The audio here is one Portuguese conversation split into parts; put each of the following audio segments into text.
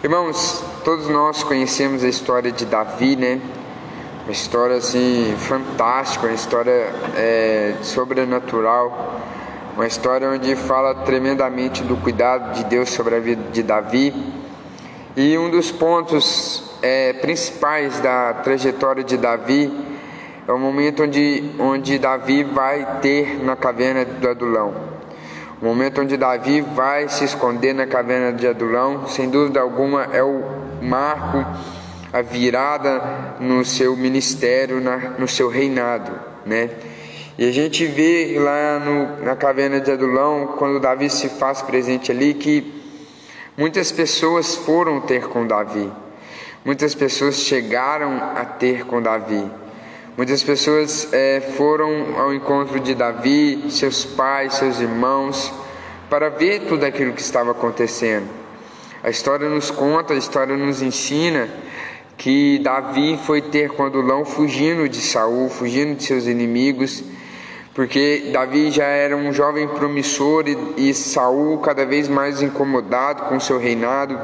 Irmãos, todos nós conhecemos a história de Davi, né? Uma história assim fantástica, uma história sobrenatural, uma história onde fala tremendamente do cuidado de Deus sobre a vida de Davi. E um dos pontos principais da trajetória de Davi é o momento onde Davi vai ter na caverna do Adulão. O momento onde Davi vai se esconder na caverna de Adulão, sem dúvida alguma, é o marco, a virada no seu ministério, no seu reinado, né? E a gente vê lá na caverna de Adulão, quando Davi se faz presente ali, que muitas pessoas foram ter com Davi, muitas pessoas chegaram a ter com Davi. Muitas pessoas foram ao encontro de Davi, seus pais, seus irmãos, para ver tudo aquilo que estava acontecendo. A história nos conta, a história nos ensina que Davi foi ter com Adulão fugindo de Saul, fugindo de seus inimigos, porque Davi já era um jovem promissor e Saul cada vez mais incomodado com seu reinado,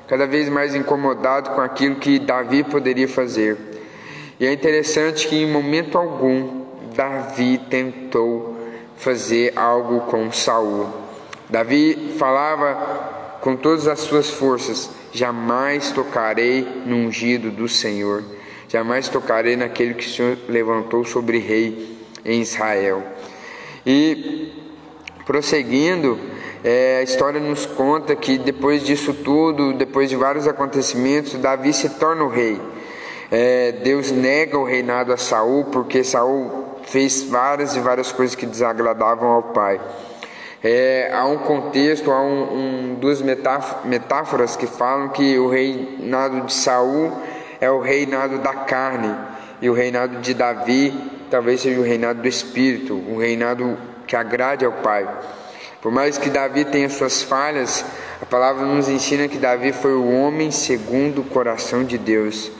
cada vez mais incomodado com aquilo que Davi poderia fazer. E é interessante que em momento algum Davi tentou fazer algo com Saul. Davi falava com todas as suas forças: jamais tocarei no ungido do Senhor, jamais tocarei naquele que o Senhor levantou sobre rei em Israel. E prosseguindo, a história nos conta que depois disso tudo, depois de vários acontecimentos, Davi se torna o rei. Deus nega o reinado a Saul, porque Saul fez várias e várias coisas que desagradavam ao pai. Há um contexto, há duas metáforas que falam que o reinado de Saul é o reinado da carne, e o reinado de Davi talvez seja o reinado do Espírito, um reinado que agrade ao pai. Por mais que Davi tenha suas falhas, a palavra nos ensina que Davi foi o homem segundo o coração de Deus.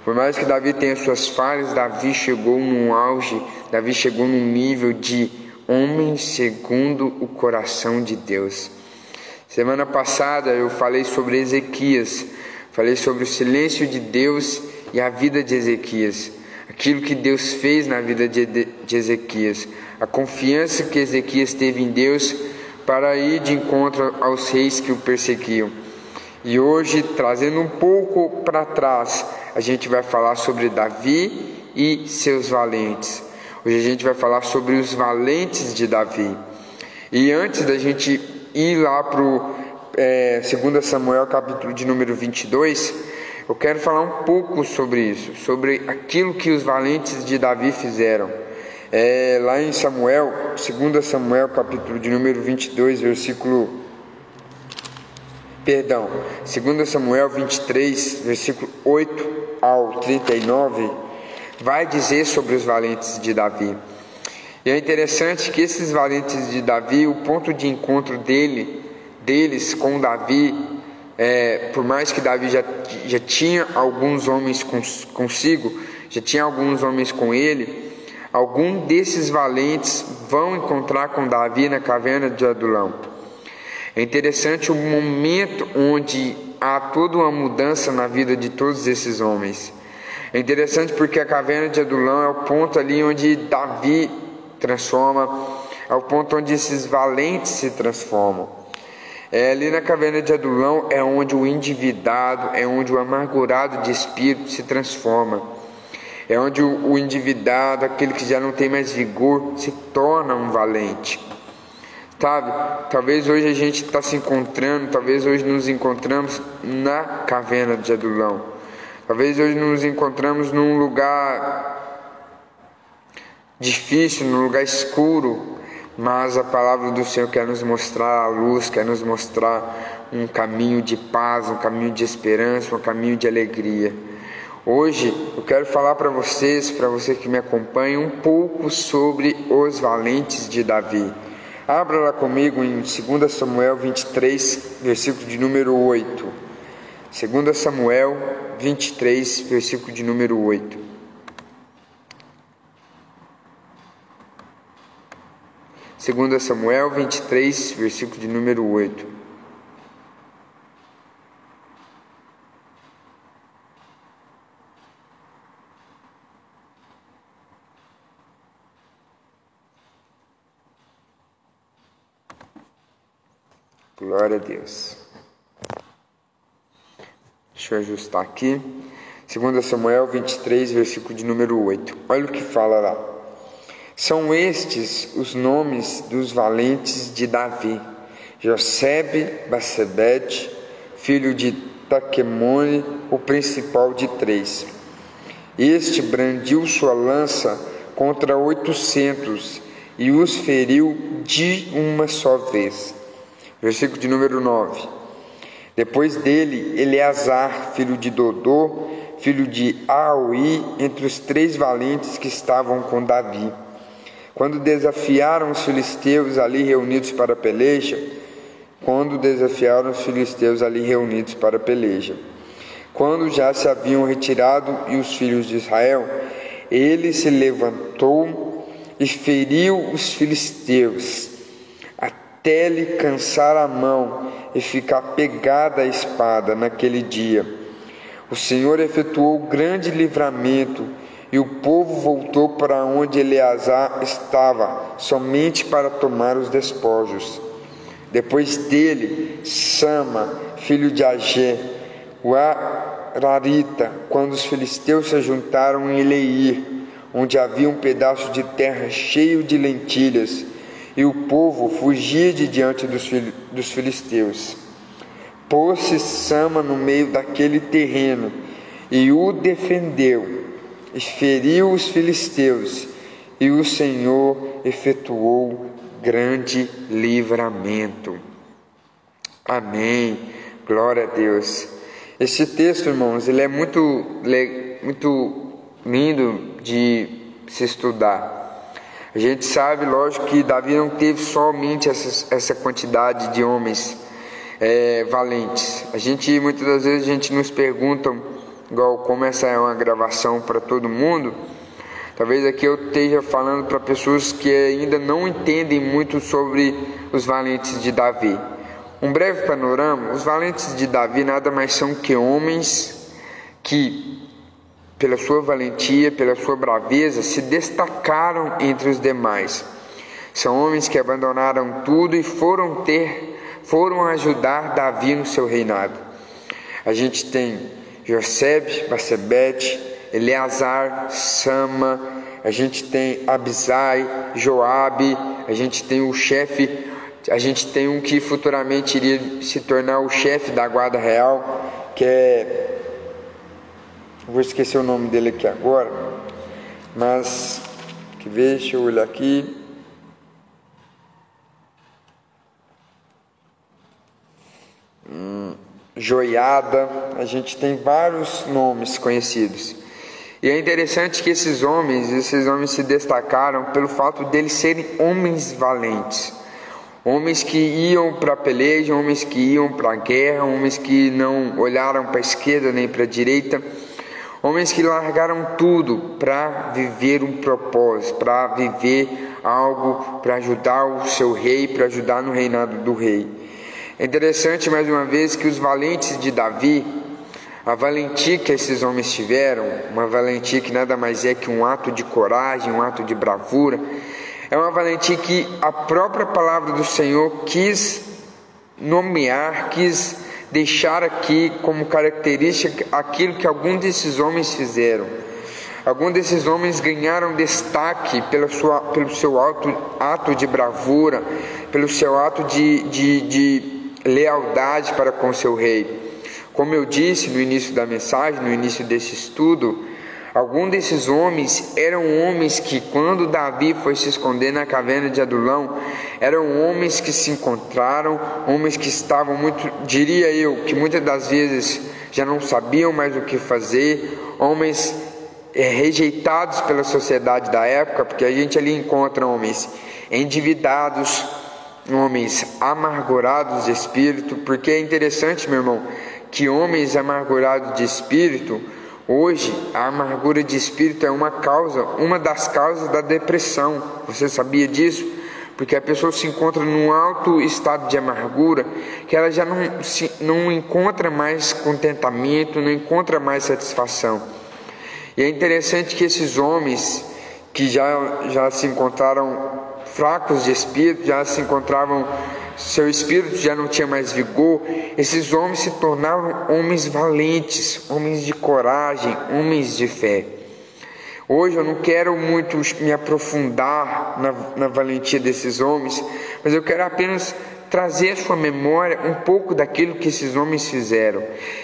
Por mais que Davi tenha suas falhas, Davi chegou num auge, Davi chegou num nível de homem segundo o coração de Deus. Semana passada eu falei sobre Ezequias, falei sobre o silêncio de Deus e a vida de Ezequias, aquilo que Deus fez na vida de Ezequias, a confiança que Ezequias teve em Deus para ir de encontro aos reis que o perseguiam. E hoje, trazendo um pouco para trás, a gente vai falar sobre Davi e seus valentes. Hoje a gente vai falar sobre os valentes de Davi. E antes da gente ir lá para o 2 Samuel, capítulo de número 22, eu quero falar um pouco sobre isso, sobre aquilo que os valentes de Davi fizeram. Lá em Samuel, 2 Samuel, capítulo de número 22, 2 Samuel 23, versículo 8 ao 39, vai dizer sobre os valentes de Davi. E é interessante que esses valentes de Davi, o ponto de encontro deles com Davi, por mais que Davi já tinha alguns homens consigo, já tinha alguns homens com ele, algum desses valentes vão encontrar com Davi na caverna de Adulão. É interessante o momento onde há toda uma mudança na vida de todos esses homens. É interessante porque a caverna de Adulão é o ponto ali onde Davi transforma, é o ponto onde esses valentes se transformam. Ali na caverna de Adulão é onde o endividado, é onde o amargurado de espírito se transforma. É onde o endividado, aquele que já não tem mais vigor, se torna um valente. Sabe, talvez hoje a gente está se encontrando, talvez hoje nos encontramos na caverna de Adulão. Talvez hoje nos encontramos num lugar difícil, num lugar escuro, mas a palavra do Senhor quer nos mostrar a luz, quer nos mostrar um caminho de paz, um caminho de esperança, um caminho de alegria. Hoje eu quero falar para você que me acompanha, um pouco sobre os valentes de Davi. Abra lá comigo em 2 Samuel 23, versículo de número 8. 2 Samuel 23, versículo de número 8. Segunda Samuel 23, versículo de número 8. Glória a Deus. Deixa eu ajustar aqui. 2 Samuel 23, versículo de número 8. Olha o que fala lá. São estes os nomes dos valentes de Davi: Josebe-Basebete, filho de Taquemone, o principal de 3. Este brandiu sua lança contra 800 e os feriu de uma só vez. Versículo de número 9. Depois dele, Eleazar, filho de Dodô, filho de Aui, entre os 3 valentes que estavam com Davi. Quando desafiaram os filisteus ali reunidos para a peleja, quando já se haviam retirado e os filhos de Israel, ele se levantou e feriu os filisteus, até lhe cansar a mão e ficar pegada a espada naquele dia. O Senhor efetuou grande livramento, e o povo voltou para onde Eleazar estava, somente para tomar os despojos. Depois dele, Sama, filho de Agé, o Ararita, quando os filisteus se juntaram em Eleir, onde havia um pedaço de terra cheio de lentilhas, e o povo fugia de diante dos filisteus. Pôs-se Sama no meio daquele terreno, e o defendeu, e feriu os filisteus, e o Senhor efetuou grande livramento. Amém. Glória a Deus. Esse texto, irmãos, ele é muito lindo de se estudar. A gente sabe, lógico, que Davi não teve somente essa quantidade de homens valentes. Muitas das vezes a gente nos pergunta, igual como essa é uma gravação para todo mundo, talvez aqui eu esteja falando para pessoas que ainda não entendem muito sobre os valentes de Davi. Um breve panorama: os valentes de Davi nada mais são que homens que, pela sua valentia, pela sua braveza, se destacaram entre os demais. São homens que abandonaram tudo e foram ajudar Davi no seu reinado. A gente tem Josebe-Basebete, Eleazar, Sama, a gente tem Abisai, Joabe, a gente tem o chefe, a gente tem um que futuramente iria se tornar o chefe da guarda real, que é, vou esquecer o nome dele aqui agora, mas, deixa eu olhar aqui. Joiada, a gente tem vários nomes conhecidos. E é interessante que esses homens se destacaram pelo fato deles serem homens valentes, homens que iam para a peleja, homens que iam para a guerra, homens que não olharam para a esquerda nem para a direita, homens que largaram tudo para viver um propósito, para viver algo, para ajudar o seu rei, para ajudar no reinado do rei. É interessante, mais uma vez, que os valentes de Davi, a valentia que esses homens tiveram, uma valentia que nada mais é que um ato de coragem, um ato de bravura, é uma valentia que a própria palavra do Senhor quis nomear, quis deixar aqui como característica aquilo que alguns desses homens fizeram. Alguns desses homens ganharam destaque pelo seu ato de bravura, pelo seu ato de lealdade para com seu rei. Como eu disse no início da mensagem, no início desse estudo, alguns desses homens eram homens que, quando Davi foi se esconder na caverna de Adulão, eram homens que se encontraram, homens que estavam diria eu, que muitas das vezes já não sabiam mais o que fazer, homens rejeitados pela sociedade da época, porque a gente ali encontra homens endividados, homens amargurados de espírito, porque é interessante, meu irmão, que homens amargurados de espírito, hoje a amargura de espírito é uma das causas da depressão. Você sabia disso? Porque a pessoa se encontra num alto estado de amargura, que ela já não encontra mais contentamento, não encontra mais satisfação. E é interessante que esses homens que já se encontraram fracos de espírito, já se encontravam, seu espírito já não tinha mais vigor, esses homens se tornaram homens valentes, homens de coragem, homens de fé. Hoje eu não quero muito me aprofundar na valentia desses homens, mas eu quero apenas trazer à sua memória um pouco daquilo que esses homens fizeram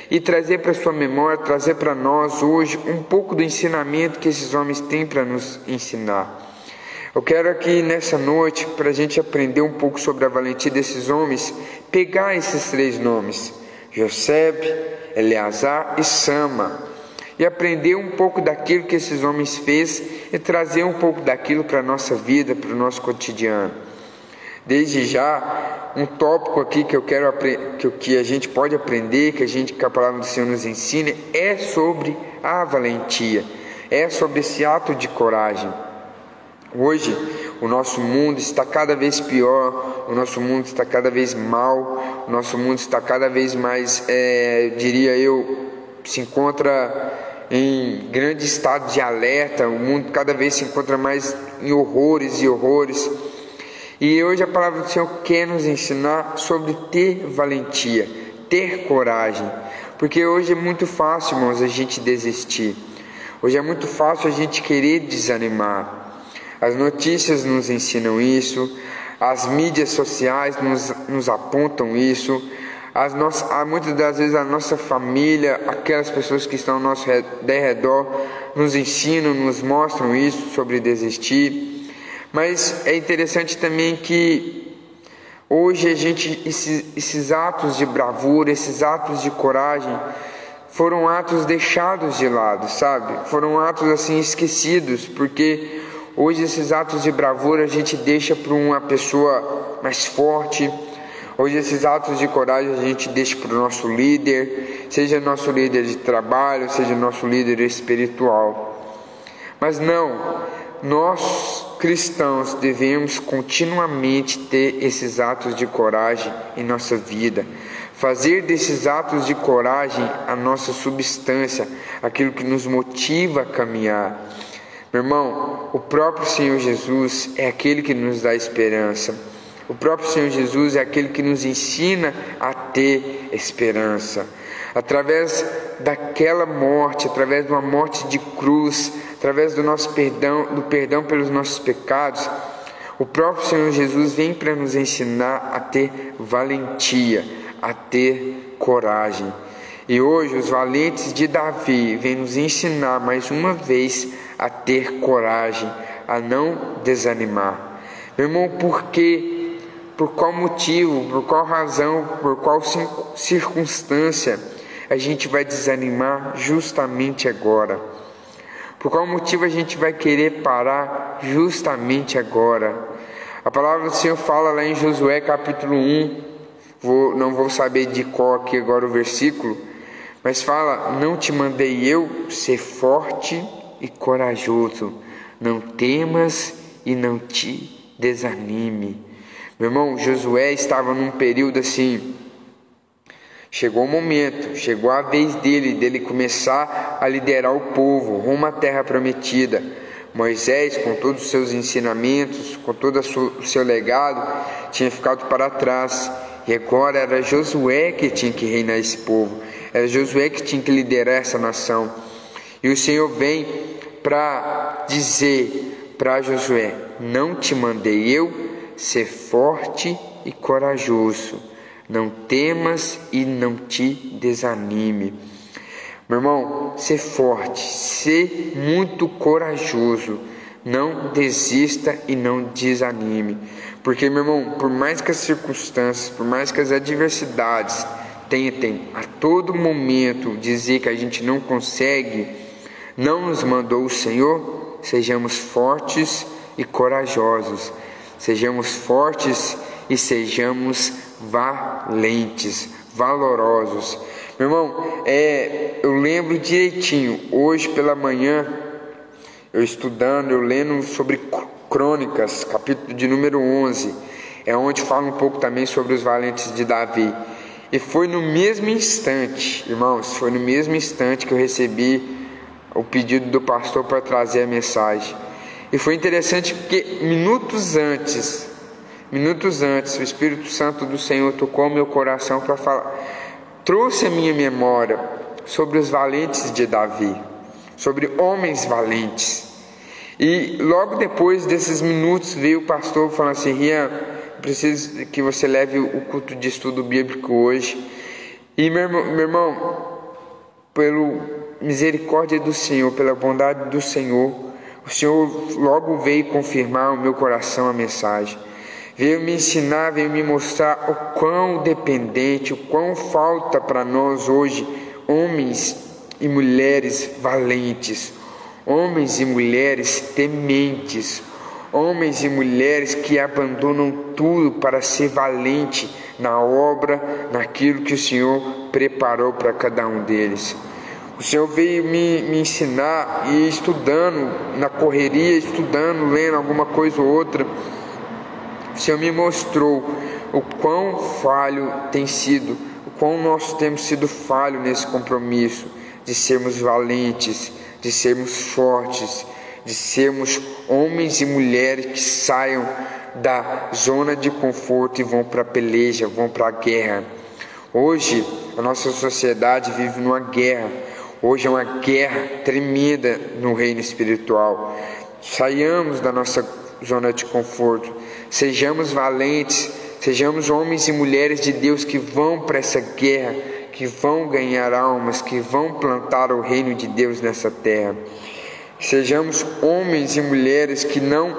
e trazer para a sua memória, trazer para nós hoje um pouco do ensinamento que esses homens têm para nos ensinar. Eu quero aqui nessa noite, para a gente aprender um pouco sobre a valentia desses homens, pegar esses 3 nomes, Josebe, Eleazar e Sama, e aprender um pouco daquilo que esses homens fez e trazer um pouco daquilo para a nossa vida, para o nosso cotidiano. Desde já, um tópico aqui que eu quero que a gente pode aprender, que a palavra do Senhor nos ensina, é sobre a valentia, é sobre esse ato de coragem. Hoje, o nosso mundo está cada vez pior, o nosso mundo está cada vez mal, o nosso mundo está cada vez mais, diria eu, se encontra em grande estado de alerta, o mundo cada vez se encontra mais em horrores e horrores. E hoje a palavra do Senhor quer nos ensinar sobre ter valentia, ter coragem, porque hoje é muito fácil, irmãos, a gente desistir, hoje é muito fácil a gente querer desanimar. As notícias nos ensinam isso, as mídias sociais nos apontam isso, muitas das vezes a nossa família, aquelas pessoas que estão ao nosso redor, nos ensinam, nos mostram isso sobre desistir. Mas é interessante também que hoje esses atos de bravura, esses atos de coragem, foram atos deixados de lado, sabe? Foram atos assim esquecidos, porque hoje esses atos de bravura a gente deixa para uma pessoa mais forte. Hoje esses atos de coragem a gente deixa para o nosso líder, seja nosso líder de trabalho, seja nosso líder espiritual. Mas não, nós cristãos devemos continuamente ter esses atos de coragem em nossa vida, fazer desses atos de coragem a nossa substância, aquilo que nos motiva a caminhar. Meu irmão, o próprio Senhor Jesus é aquele que nos dá esperança. O próprio Senhor Jesus é aquele que nos ensina a ter esperança. Através daquela morte, através de uma morte de cruz, através do nosso perdão pelos nossos pecados, o próprio Senhor Jesus vem para nos ensinar a ter valentia, a ter coragem. E hoje os valentes de Davi vêm nos ensinar mais uma vez a ter coragem, a não desanimar. Meu irmão, por quê? Por qual motivo, por qual razão, por qual circunstância a gente vai desanimar justamente agora? Por qual motivo a gente vai querer parar justamente agora? A palavra do Senhor fala lá em Josué capítulo 1, não vou saber de qual aqui agora o versículo, mas fala: não te mandei eu ser forte e corajoso, não temas e não te desanime. Meu irmão, Josué estava num período assim, chegou o momento, chegou a vez dele começar a liderar o povo rumo à terra prometida. Moisés, com todos os seus ensinamentos, com todo o seu legado, tinha ficado para trás, e agora era Josué que tinha que reinar esse povo, era Josué que tinha que liderar essa nação. E o Senhor vem para dizer para Josué: não te mandei eu ser forte e corajoso, não temas e não te desanime. Meu irmão, ser forte, ser muito corajoso, não desista e não desanime, porque, meu irmão, por mais que as circunstâncias, por mais que as adversidades tentem a todo momento dizer que a gente não consegue, não nos mandou o Senhor, sejamos fortes e corajosos. Sejamos fortes e sejamos valentes, valorosos. Meu irmão, eu lembro direitinho, hoje pela manhã, eu estudando, eu lendo sobre Crônicas, capítulo de número 11, é onde fala um pouco também sobre os valentes de Davi. E foi no mesmo instante, irmãos, foi no mesmo instante que eu recebi o pedido do pastor para trazer a mensagem. E foi interessante porque minutos antes, o Espírito Santo do Senhor tocou meu coração para falar, trouxe a minha memória sobre os valentes de Davi, sobre homens valentes. E logo depois desses minutos veio o pastor falando assim: Rian, preciso que você leve o culto de estudo bíblico hoje. E meu irmão, pela misericórdia do Senhor, pela bondade do Senhor, o Senhor logo veio confirmar o meu coração a mensagem. Veio me ensinar, veio me mostrar o quão dependente, o quão falta para nós hoje homens e mulheres valentes, homens e mulheres tementes, homens e mulheres que abandonam tudo para ser valente na obra, naquilo que o Senhor preparou para cada um deles. O Senhor veio me ensinar, e estudando, na correria, estudando, lendo alguma coisa ou outra, o Senhor me mostrou o quão falho tem sido, o quão nós temos sido falho nesse compromisso de sermos valentes, de sermos fortes, de sermos homens e mulheres que saiam da zona de conforto e vão para a peleja, vão para a guerra. Hoje a nossa sociedade vive numa guerra. Hoje é uma guerra tremenda no reino espiritual. Saiamos da nossa zona de conforto, sejamos valentes, sejamos homens e mulheres de Deus que vão para essa guerra, que vão ganhar almas, que vão plantar o reino de Deus nessa terra. Sejamos homens e mulheres que não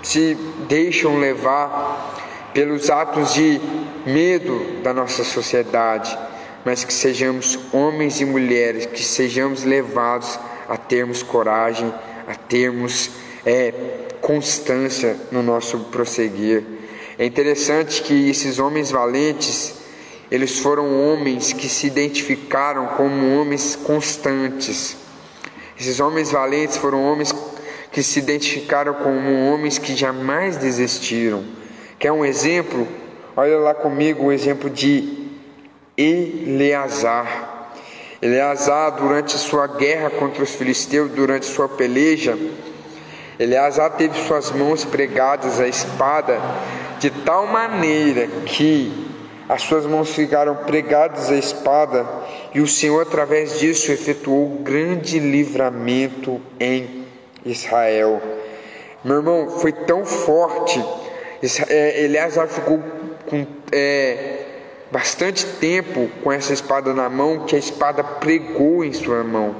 se deixam levar pelos atos de medo da nossa sociedade, mas que sejamos homens e mulheres, que sejamos levados a termos coragem, a termos constância no nosso prosseguir. É interessante que esses homens valentes, eles foram homens que se identificaram como homens constantes. Esses homens valentes foram homens que se identificaram como homens que jamais desistiram. Quer um exemplo? Olha lá comigo o exemplo de Eleazar. Eleazar, durante sua guerra contra os filisteus, durante sua peleja, Eleazar teve suas mãos pregadas à espada de tal maneira que as suas mãos ficaram pregadas à espada, e o Senhor através disso efetuou um grande livramento em Israel. Meu irmão, foi tão forte. Eleazar ficou com bastante tempo com essa espada na mão, que a espada pregou em sua mão.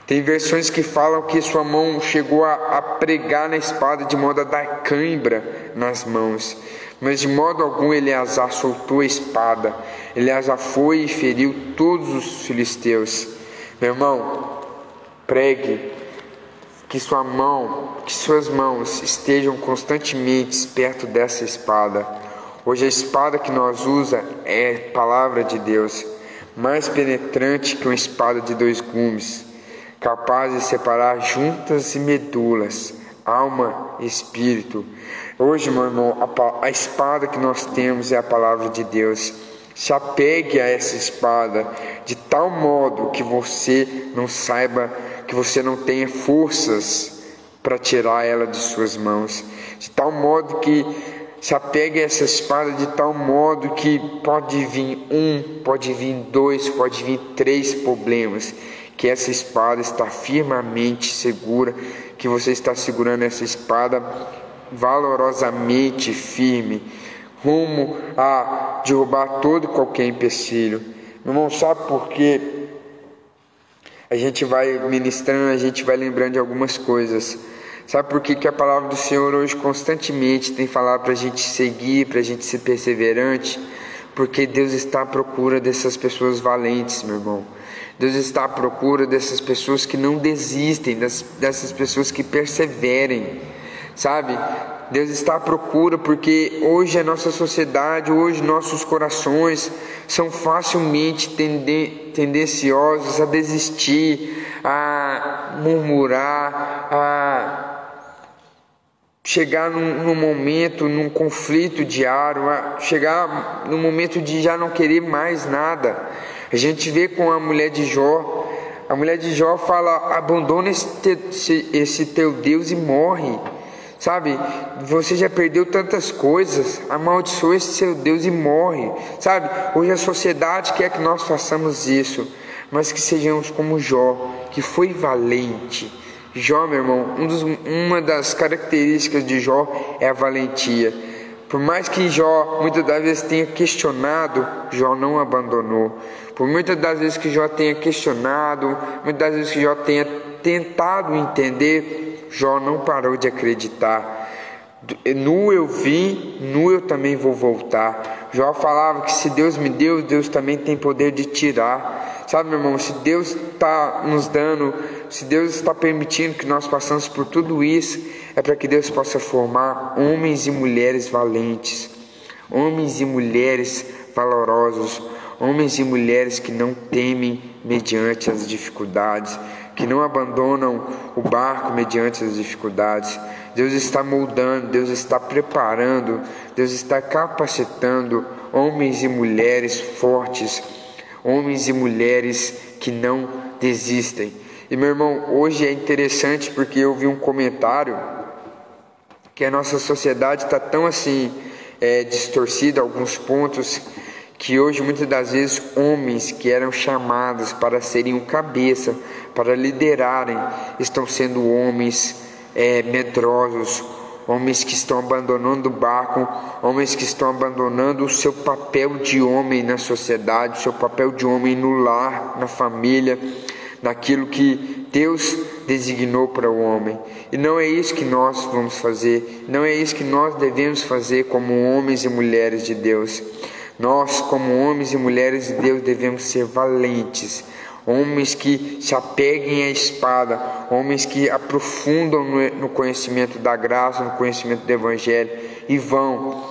Tem versões que falam que sua mão chegou a pregar na espada de modo a dar cãibra nas mãos, mas de modo algum Eleazar soltou a espada. Eleazar foi e feriu todos os filisteus. Meu irmão, pregue que suas mãos estejam constantemente perto dessa espada. Hoje a espada que nós usamos é a palavra de Deus, mais penetrante que uma espada de 2 gumes, capaz de separar juntas e medulas, alma e espírito. Hoje, meu irmão, a espada que nós temos é a palavra de Deus. Se apegue a essa espada de tal modo que você não saiba, que você não tenha forças para tirar ela de suas mãos. De tal modo que se apegue a essa espada de tal modo que pode vir 1, pode vir 2, pode vir 3 problemas, que essa espada está firmemente segura, que você está segurando essa espada valorosamente firme, rumo a derrubar todo e qualquer empecilho. Meu irmão, sabe por quê? A gente vai ministrando, a gente vai lembrando de algumas coisas. Sabe por que a palavra do Senhor hoje constantemente tem falado para a gente seguir, para a gente ser perseverante? Porque Deus está à procura dessas pessoas valentes, meu irmão. Deus está à procura dessas pessoas que não desistem, dessas pessoas que perseverem, sabe? Deus está à procura porque hoje a nossa sociedade, hoje nossos corações são facilmente tendenciosos a desistir, a murmurar, a chegar num momento, num conflito diário, a chegar num momento de já não querer mais nada. A gente vê com a mulher de Jó, A mulher de Jó fala: abandona esse teu Deus e morre. Sabe, você já perdeu tantas coisas, amaldiçoa esse seu Deus e morre. Sabe, hoje a sociedade quer que nós façamos isso, mas que sejamos como Jó, que foi valente. Jó, meu irmão, uma das características de Jó é a valentia. Por mais que Jó muitas das vezes tenha questionado, Jó não abandonou. Por muitas das vezes que Jó tenha questionado, muitas das vezes que Jó tenha tentado entender, Jó não parou de acreditar. Nu eu vim, nu eu também vou voltar. Jó falava que se Deus me deu, Deus também tem poder de tirar. Sabe, meu irmão, se Deus está nos dando, se Deus está permitindo que nós passamos por tudo isso, é para que Deus possa formar homens e mulheres valentes, homens e mulheres valorosos, homens e mulheres que não temem mediante as dificuldades, que não abandonam o barco mediante as dificuldades. Deus está moldando, Deus está preparando, Deus está capacitando homens e mulheres fortes, homens e mulheres que não desistem. E meu irmão, hoje é interessante porque eu vi um comentário que a nossa sociedade está tão assim distorcida, alguns pontos, que hoje muitas das vezes homens que eram chamados para serem um cabeça, para liderarem, estão sendo homens medrosos, homens que estão abandonando o barco, homens que estão abandonando o seu papel de homem na sociedade, o seu papel de homem no lar, na família, naquilo que Deus designou para o homem. E não é isso que nós vamos fazer, não é isso que nós devemos fazer como homens e mulheres de Deus. Nós, como homens e mulheres de Deus, devemos ser valentes, homens que se apeguem à espada, homens que aprofundam no conhecimento da graça, no conhecimento do Evangelho, e vão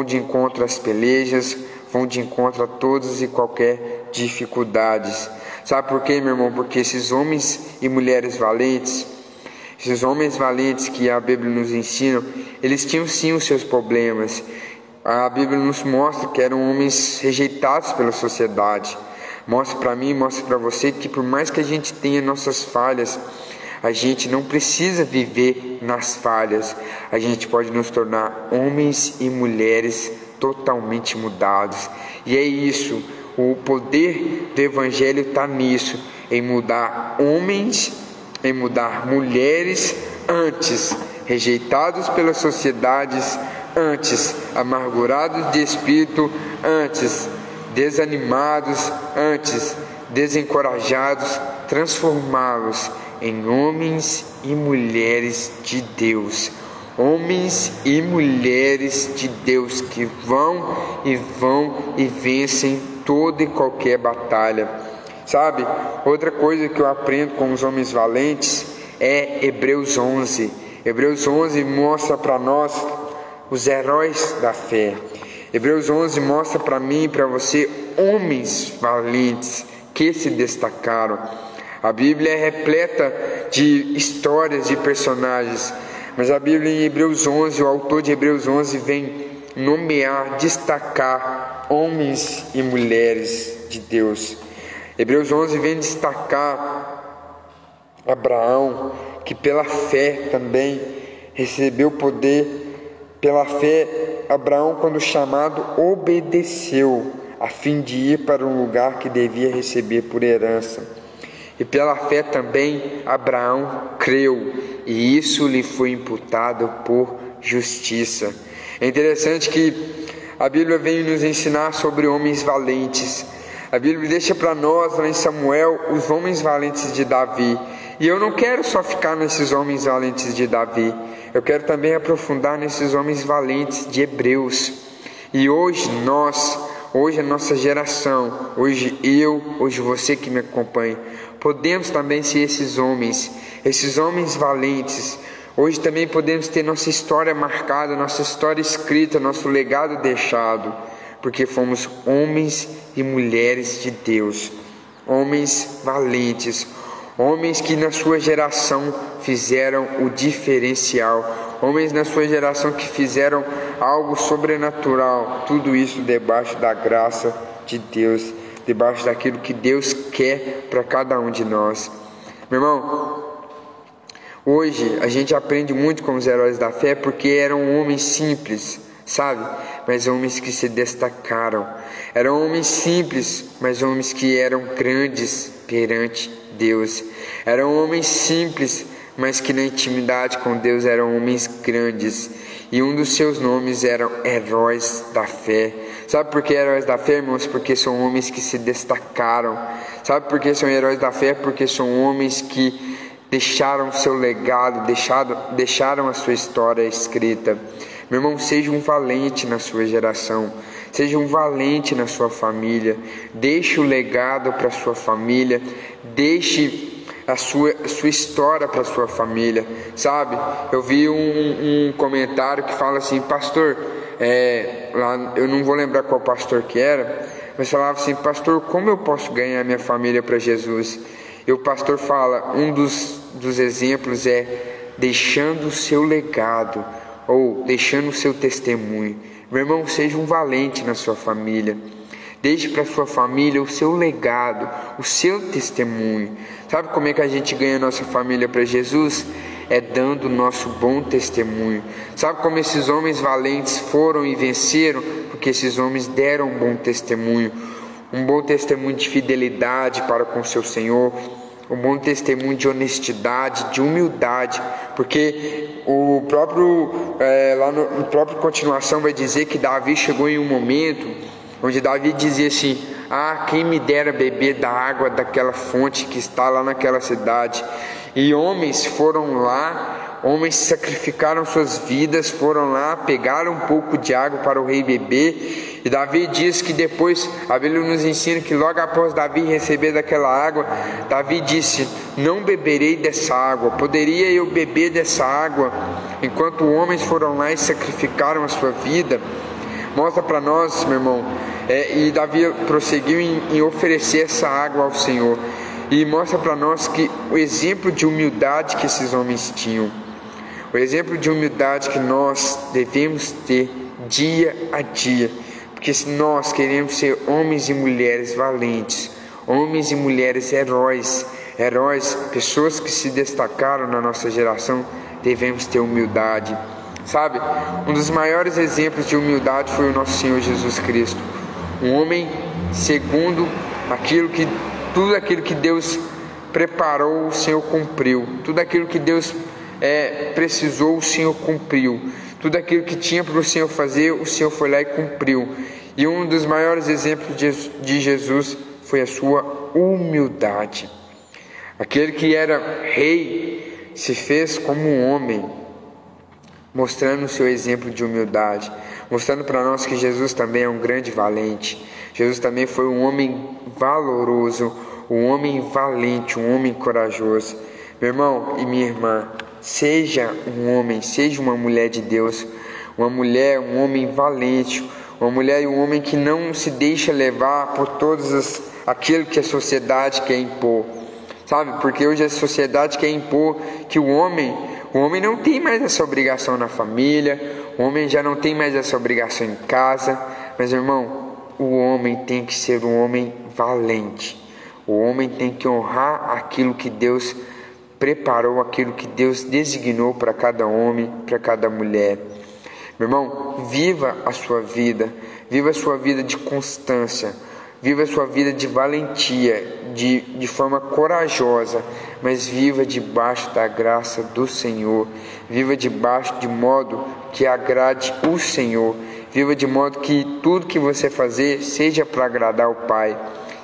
de encontro às pelejas, vão de encontro a todas e qualquer dificuldades. Sabe por quê, meu irmão? Porque esses homens e mulheres valentes, esses homens valentes que a Bíblia nos ensina, eles tinham sim os seus problemas. A Bíblia nos mostra que eram homens rejeitados pela sociedade. Mostra para mim, mostra para você que por mais que a gente tenha nossas falhas, a gente não precisa viver nas falhas. A gente pode nos tornar homens e mulheres totalmente mudados. E é isso, o poder do Evangelho está nisso, em mudar homens, em mudar mulheres, antes rejeitados pelas sociedades, antes amargurados de espírito, antes desanimados, antes desencorajados, transformá-los em homens e mulheres de Deus. Homens e mulheres de Deus que vão e vencem toda e qualquer batalha. Sabe, outra coisa que eu aprendo com os homens valentes é Hebreus 11. Hebreus 11 mostra para nós os heróis da fé. Hebreus 11 mostra para mim e para você homens valentes que se destacaram. A Bíblia é repleta de histórias de personagens, mas a Bíblia em Hebreus 11, o autor de Hebreus 11 vem nomear, destacar homens e mulheres de Deus. Hebreus 11 vem destacar Abraão, que pela fé também recebeu poder. Pela fé, Abraão, quando chamado, obedeceu, a fim de ir para um lugar que devia receber por herança. E pela fé também, Abraão creu, e isso lhe foi imputado por justiça. É interessante que a Bíblia vem nos ensinar sobre homens valentes. A Bíblia deixa para nós, lá em Samuel, os homens valentes de Davi. E eu não quero só ficar nesses homens valentes de Davi, eu quero também aprofundar nesses homens valentes de Hebreus. E hoje a nossa geração, hoje você que me acompanha, podemos também ser esses homens valentes. Hoje também podemos ter nossa história marcada, nossa história escrita, nosso legado deixado, porque fomos homens e mulheres de Deus, homens valentes, homens que na sua geração fizeram o diferencial, homens na sua geração que fizeram algo sobrenatural, tudo isso debaixo da graça de Deus, debaixo daquilo que Deus quer para cada um de nós. Meu irmão, hoje a gente aprende muito com os heróis da fé porque eram homens simples, sabe? Mas homens que se destacaram. Eram homens simples, mas homens que eram grandes perante Deus. Eram homens simples, mas que na intimidade com Deus eram homens grandes. E um dos seus nomes eram heróis da fé. Sabe por que heróis da fé, irmãos? Porque são homens que se destacaram. Sabe por que são heróis da fé? Porque são homens que deixaram seu legado, deixaram a sua história escrita. Meu irmão, seja um valente na sua geração, seja um valente na sua família, deixe o legado para a sua família, deixe a sua história para a sua família, sabe? Eu vi um comentário que fala assim, pastor, lá, eu não vou lembrar qual pastor que era, mas falava assim, pastor, como eu posso ganhar minha família para Jesus? E o pastor fala, um dos exemplos é deixando o seu legado, ou deixando o seu testemunho. Meu irmão, seja um valente na sua família. Deixe para a sua família o seu legado, o seu testemunho. Sabe como é que a gente ganha a nossa família para Jesus? É dando o nosso bom testemunho. Sabe como esses homens valentes foram e venceram? Porque esses homens deram um bom testemunho de fidelidade para com o seu Senhor, um bom testemunho de honestidade, de humildade, porque o próprio, lá no próprio continuação vai dizer que Davi chegou em um momento onde Davi dizia assim, quem me dera beber da água daquela fonte que está lá naquela cidade. E homens foram lá, homens sacrificaram suas vidas, foram lá, pegaram um pouco de água para o rei beber. E Davi diz que depois, a Bíblia nos ensina que logo após Davi receber daquela água, Davi disse, não beberei dessa água, poderia eu beber dessa água? Enquanto homens foram lá e sacrificaram a sua vida. Mostra para nós, meu irmão, e Davi prosseguiu em oferecer essa água ao Senhor. E mostra para nós que o exemplo de humildade que esses homens tinham, o exemplo de humildade que nós devemos ter dia a dia, porque se nós queremos ser homens e mulheres valentes, homens e mulheres heróis, pessoas que se destacaram na nossa geração, devemos ter humildade. Sabe, um dos maiores exemplos de humildade foi o nosso Senhor Jesus Cristo, um homem segundo tudo aquilo que Deus preparou, o Senhor cumpriu. Tudo aquilo que Deus precisou, o Senhor cumpriu. Tudo aquilo que tinha para o Senhor fazer, o Senhor foi lá e cumpriu. E um dos maiores exemplos de Jesus foi a sua humildade. Aquele que era rei se fez como um homem, mostrando o seu exemplo de humildade, mostrando para nós que Jesus também é um grande valente. Jesus também foi um homem valoroso, um homem valente, um homem corajoso. Meu irmão e minha irmã, seja um homem, seja uma mulher de Deus, uma mulher, um homem valente, uma mulher e um homem que não se deixa levar por aquilo que a sociedade quer impor, sabe? Porque hoje a sociedade quer impor que o homem não tem mais essa obrigação na família, o homem já não tem mais essa obrigação em casa, mas irmão, o homem tem que ser um homem valente, o homem tem que honrar aquilo que Deus preparou, aquilo que Deus designou para cada homem, para cada mulher. Meu irmão, viva a sua vida de constância, viva a sua vida de valentia, de forma corajosa, mas viva debaixo da graça do Senhor, viva de modo que agrade o Senhor, viva de modo que tudo que você fazer seja para agradar o Pai.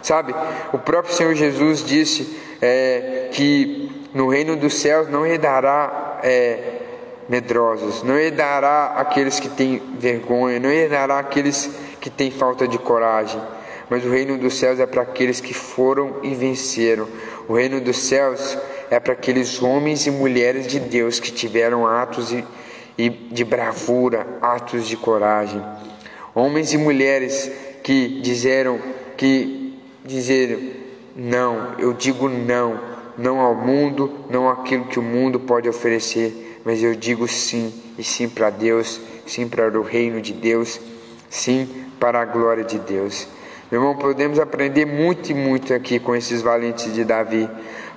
Sabe, o próprio Senhor Jesus disse que no reino dos céus não herdará medrosos, não herdará aqueles que têm vergonha, não herdará aqueles que têm falta de coragem, mas o reino dos céus é para aqueles que foram e venceram. O reino dos céus é para aqueles homens e mulheres de Deus que tiveram atos de bravura, atos de coragem. Homens e mulheres que dizeram não, eu digo não ao mundo, não àquilo que o mundo pode oferecer, mas eu digo sim, e sim para Deus, sim para o reino de Deus, sim para a glória de Deus. Meu irmão, podemos aprender muito e muito aqui com esses valentes de Davi.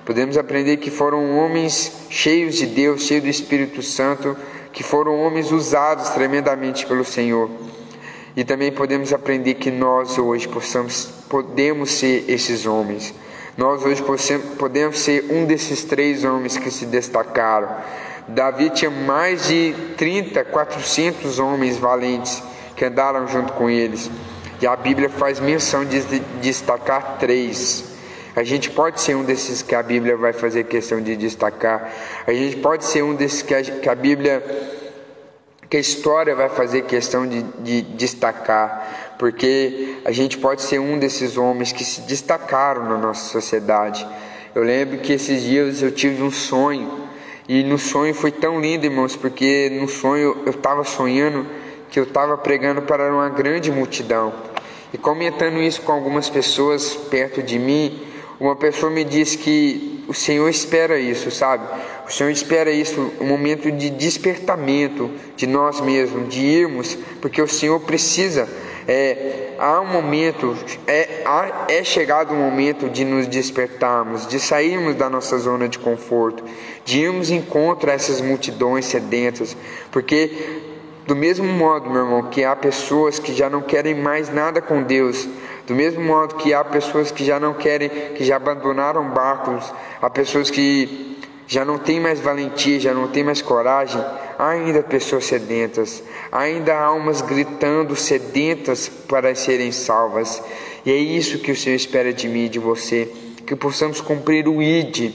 Podemos aprender que foram homens cheios de Deus, cheios do Espírito Santo, que foram homens usados tremendamente pelo Senhor. E também podemos aprender que nós hoje podemos ser esses homens. Nós hoje podemos ser um desses 3 homens que se destacaram. Davi tinha mais de 400 homens valentes que andaram junto com eles. E a Bíblia faz menção de destacar 3. A gente pode ser um desses que a Bíblia vai fazer questão de destacar. A gente pode ser um desses que a história vai fazer questão de destacar, porque a gente pode ser um desses homens que se destacaram na nossa sociedade. Eu lembro que esses dias eu tive um sonho, e no sonho foi tão lindo, irmãos, porque no sonho eu estava sonhando que eu estava pregando para uma grande multidão, e comentando isso com algumas pessoas perto de mim, uma pessoa me disse que o Senhor espera isso, sabe? O Senhor espera isso, um momento de despertamento de nós mesmos, de irmos, porque o Senhor precisa, há um momento, é chegado o momento de nos despertarmos, de sairmos da nossa zona de conforto, de irmos em encontro a essas multidões sedentas, porque do mesmo modo, meu irmão, que há pessoas que já não querem mais nada com Deus, do mesmo modo que há pessoas que já não querem, que já abandonaram barcos, há pessoas que já não têm mais valentia, já não têm mais coragem, há ainda pessoas sedentas, ainda há almas gritando sedentas para serem salvas. E é isso que o Senhor espera de mim e de você, que possamos cumprir o ID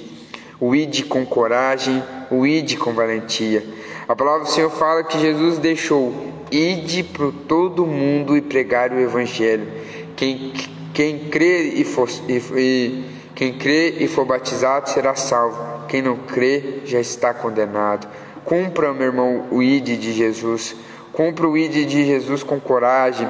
com coragem, o ID com valentia. A palavra do Senhor fala que Jesus deixou: ide por todo mundo e pregar o Evangelho. Quem crer e for batizado será salvo. Quem não crê já está condenado. Cumpra, meu irmão, o ID de Jesus. Cumpra o ID de Jesus com coragem.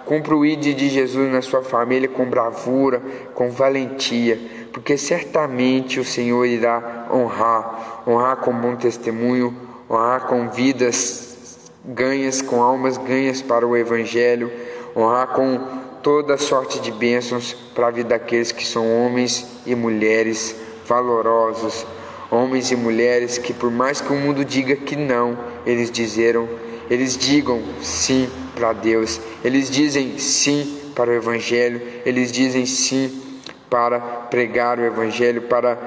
Cumpra o ID de Jesus na sua família com bravura, com valentia, porque certamente o Senhor irá honrar com bom testemunho, honrar com vidas ganhas, com almas ganhas para o Evangelho, honrar com toda sorte de bênçãos para a vida daqueles que são homens e mulheres valorosos, homens e mulheres que, por mais que o mundo diga que não, eles digam sim para Deus, eles dizem sim para o Evangelho, eles dizem sim para pregar o Evangelho, para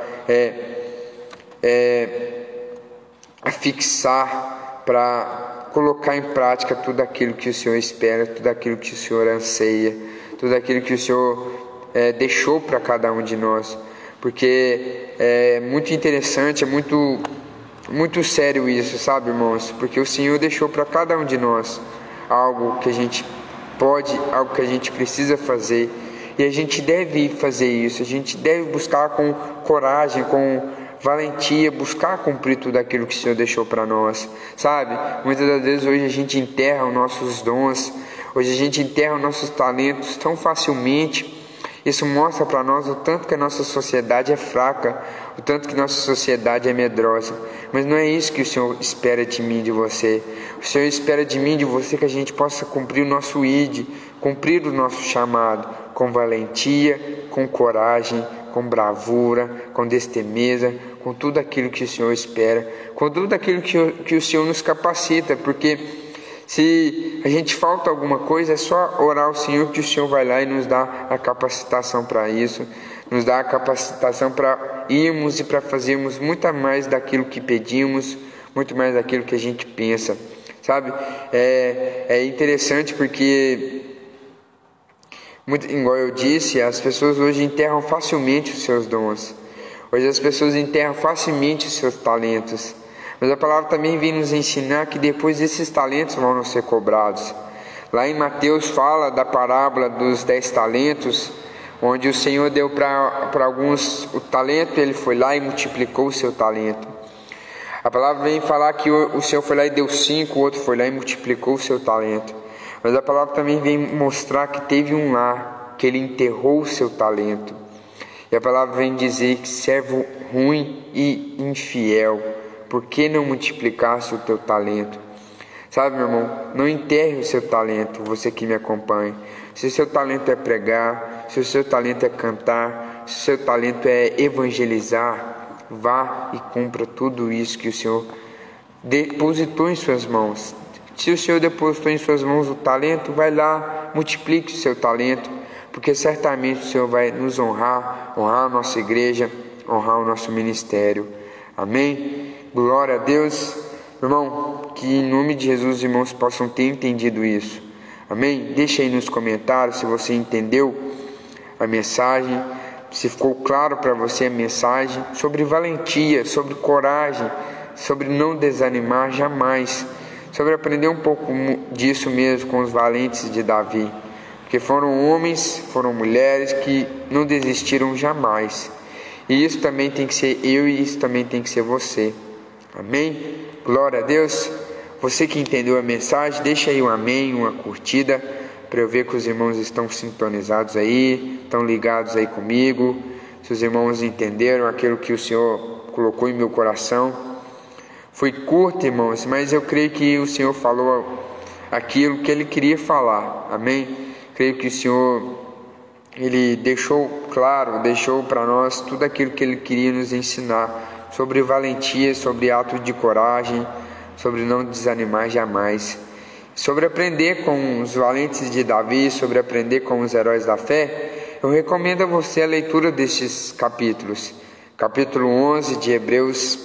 fixar, para colocar em prática tudo aquilo que o Senhor espera, tudo aquilo que o Senhor anseia, tudo aquilo que o Senhor deixou para cada um de nós, porque é muito interessante, é muito sério isso, sabe, irmãos? Porque o Senhor deixou para cada um de nós algo que a gente pode, algo que a gente precisa fazer, e a gente deve fazer isso, a gente deve buscar com coragem, com valentia, buscar cumprir tudo aquilo que o Senhor deixou para nós, sabe? Muitas das vezes hoje a gente enterra os nossos dons, hoje a gente enterra os nossos talentos tão facilmente. Isso mostra para nós o tanto que a nossa sociedade é fraca, o tanto que nossa sociedade é medrosa. Mas não é isso que o Senhor espera de mim e de você. O Senhor espera de mim e de você que a gente possa cumprir o nosso ID, cumprir o nosso chamado, com valentia, com coragem, com bravura, com destemeza, com tudo aquilo que o Senhor espera, com tudo aquilo que o Senhor nos capacita, porque se a gente falta alguma coisa, é só orar ao Senhor que o Senhor vai lá e nos dá a capacitação para isso, nos dá a capacitação para irmos e para fazermos muito mais daquilo que pedimos, muito mais daquilo que a gente pensa, sabe? É interessante porque, igual eu disse, as pessoas hoje enterram facilmente os seus dons, hoje as pessoas enterram facilmente os seus talentos. Mas a palavra também vem nos ensinar que depois esses talentos vão ser cobrados. Lá em Mateus fala da parábola dos 10 talentos, onde o Senhor deu para alguns o talento, ele foi lá e multiplicou o seu talento. A palavra vem falar que o Senhor foi lá e deu 5, o outro foi lá e multiplicou o seu talento. Mas a palavra também vem mostrar que teve um lar, que ele enterrou o seu talento. E a palavra vem dizer que servo ruim e infiel, por que não multiplicasse o teu talento? Sabe, meu irmão, não enterre o seu talento, você que me acompanha. Se o seu talento é pregar, se o seu talento é cantar, se o seu talento é evangelizar, vá e cumpra tudo isso que o Senhor depositou em suas mãos. Se o Senhor depositou em suas mãos o talento, vai lá, multiplique o seu talento, porque certamente o Senhor vai nos honrar, honrar a nossa igreja, honrar o nosso ministério. Amém? Glória a Deus. Irmão, que em nome de Jesus os irmãos possam ter entendido isso. Amém? Deixa aí nos comentários se você entendeu a mensagem, se ficou claro para você a mensagem sobre valentia, sobre coragem, sobre não desanimar jamais, sobre aprender um pouco disso mesmo com os valentes de Davi, porque foram homens, foram mulheres que não desistiram jamais. E isso também tem que ser eu e isso também tem que ser você. Amém? Glória a Deus. Você que entendeu a mensagem, deixa aí um amém, uma curtida, para eu ver que os irmãos estão sintonizados aí, estão ligados aí comigo. Se os irmãos entenderam aquilo que o Senhor colocou em meu coração. Foi curto, irmãos, mas eu creio que o Senhor falou aquilo que Ele queria falar. Amém? Creio que o Senhor, Ele deixou claro, deixou para nós tudo aquilo que Ele queria nos ensinar sobre valentia, sobre atos de coragem, sobre não desanimar jamais, sobre aprender com os valentes de Davi, sobre aprender com os heróis da fé. Eu recomendo a você a leitura destes capítulos, capítulo 11 de Hebreus,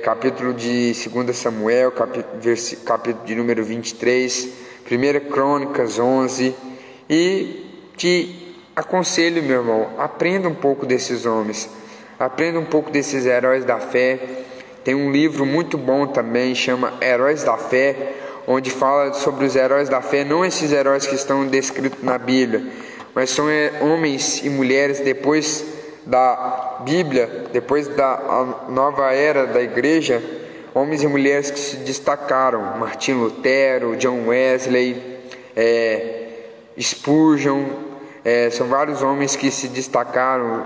capítulo de 2 Samuel, capítulo de número 23, 1 Crônicas 11, e te aconselho, meu irmão, aprenda um pouco desses homens, aprenda um pouco desses heróis da fé. Tem um livro muito bom também, chama Heróis da Fé, onde fala sobre os heróis da fé, não esses heróis que estão descritos na Bíblia, mas são homens e mulheres depois da Bíblia, depois da nova era da igreja, homens e mulheres que se destacaram: Martim Lutero, John Wesley, Spurgeon, são vários homens que se destacaram,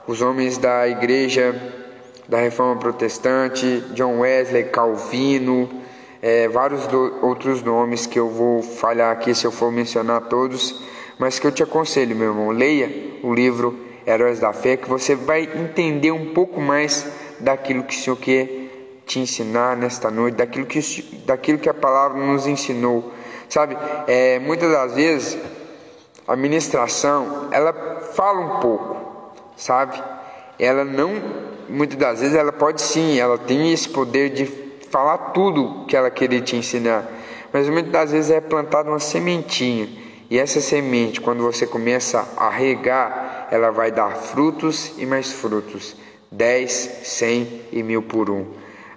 os homens da igreja da Reforma Protestante, John Wesley, Calvino, vários outros nomes que eu vou falhar aqui se eu for mencionar todos, mas que eu te aconselho, meu irmão, leia o livro Heróis da Fé, que você vai entender um pouco mais daquilo que o Senhor quer te ensinar nesta noite, daquilo que a palavra nos ensinou. Sabe, muitas das vezes a ministração, ela fala um pouco, sabe, ela não... Muitas das vezes ela pode sim, ela tem esse poder de falar tudo que ela queria te ensinar, mas muitas das vezes é plantada uma sementinha, e essa semente, quando você começa a regar, ela vai dar frutos e mais frutos, 10, 100 e 1000 por um.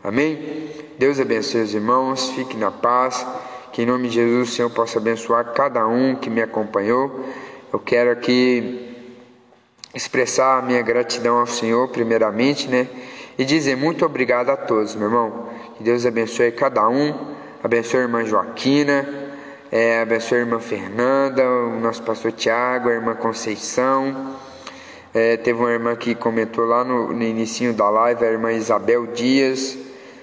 Amém? Deus abençoe os irmãos, fique na paz, que em nome de Jesus o Senhor possa abençoar cada um que me acompanhou. Eu quero aqui expressar a minha gratidão ao Senhor primeiramente, e dizer muito obrigado a todos, meu irmão. Que Deus abençoe cada um, abençoe a irmã Joaquina, abençoe a irmã Fernanda, o nosso pastor Tiago, a irmã Conceição, teve uma irmã que comentou lá no inicinho da live, a irmã Isabel Dias,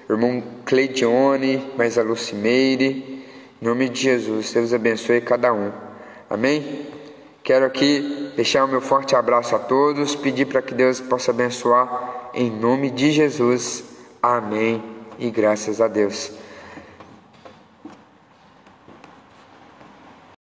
o irmão Cleidione, mais a Lucimeire. Em nome de Jesus, Deus abençoe cada um. Amém? Quero aqui deixar o meu forte abraço a todos, pedir para que Deus possa abençoar em nome de Jesus. Amém e graças a Deus.